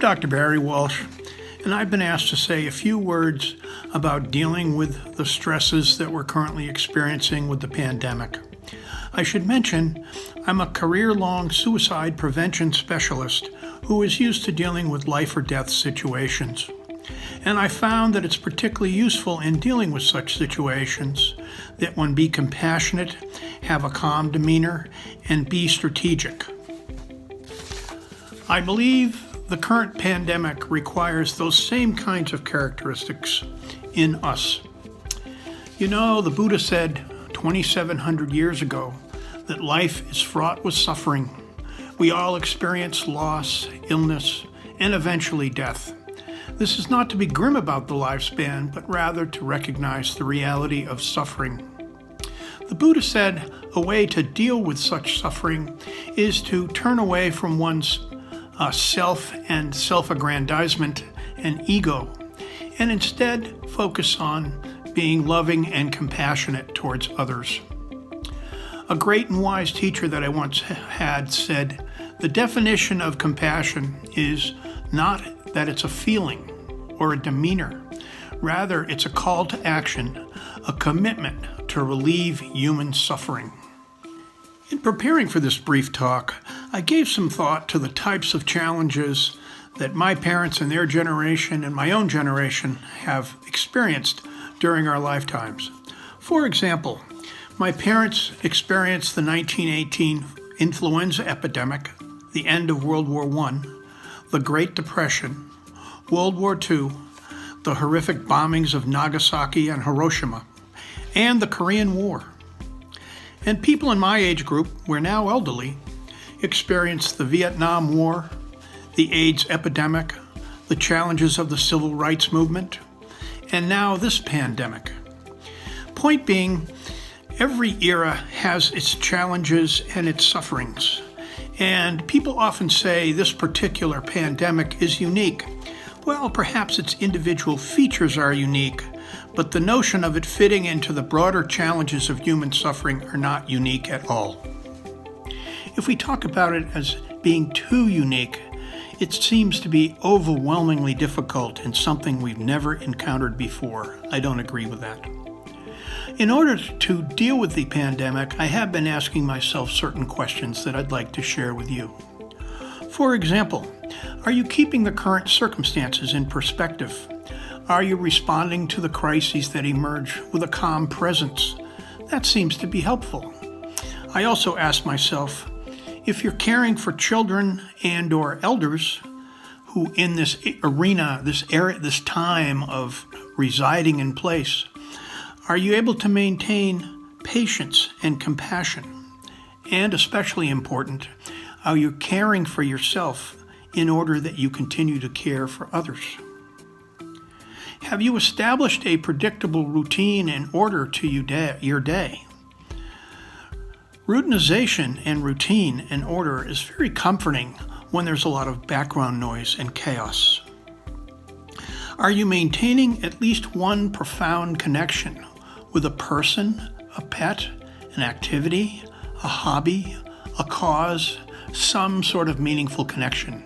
Dr. Barry Walsh, and I've been asked to say a few words about dealing with the stresses that we're currently experiencing with the pandemic. I should mention, I'm a career-long suicide prevention specialist who is used to dealing with life or death situations. And I found that it's particularly useful in dealing with such situations that one be compassionate, have a calm demeanor, and be strategic. I believe the current pandemic requires those same kinds of characteristics in us. You know, the Buddha said 2,700 years ago that life is fraught with suffering. We all experience loss, illness, and eventually death. This is not to be grim about the lifespan, but rather to recognize the reality of suffering. The Buddha said a way to deal with such suffering is to turn away from one's self and self-aggrandizement and ego, and instead focus on being loving and compassionate towards others. A great and wise teacher that I once had said, the definition of compassion is not that it's a feeling or a demeanor. Rather, it's a call to action, a commitment to relieve human suffering. In preparing for this brief talk, I gave some thought to the types of challenges that my parents and their generation and my own generation have experienced during our lifetimes. For example, my parents experienced the 1918 influenza epidemic, the end of World War I, the Great Depression, World War II, the horrific bombings of Nagasaki and Hiroshima, and the Korean War. And people in my age group, we're now elderly, experienced the Vietnam War, the AIDS epidemic, the challenges of the civil rights movement, and now this pandemic. Point being, every era has its challenges and its sufferings. And people often say this particular pandemic is unique. Well, perhaps its individual features are unique, but the notion of it fitting into the broader challenges of human suffering are not unique at all. If we talk about it as being too unique, it seems to be overwhelmingly difficult and something we've never encountered before. I don't agree with that. In order to deal with the pandemic, I have been asking myself certain questions that I'd like to share with you. For example, are you keeping the current circumstances in perspective? Are you responding to the crises that emerge with a calm presence? That seems to be helpful. I also ask myself, if you're caring for children and or elders who in this arena, this time of residing in place, are you able to maintain patience and compassion? And especially important, are you caring for yourself in order that you continue to care for others? Have you established a predictable routine and order to your day? Routinization and routine and order is very comforting when there's a lot of background noise and chaos. Are you maintaining at least one profound connection with a person, a pet, an activity, a hobby, a cause, some sort of meaningful connection?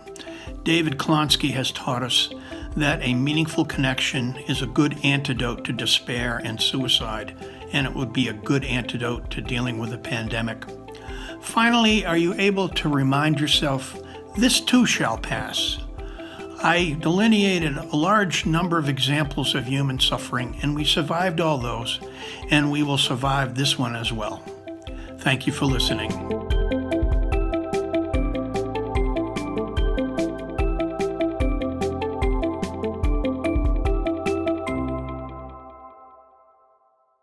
David Klonsky has taught us that a meaningful connection is a good antidote to despair and suicide, and it would be a good antidote to dealing with a pandemic. Finally, are you able to remind yourself, this too shall pass? I delineated a large number of examples of human suffering, and we survived all those, and we will survive this one as well. Thank you for listening.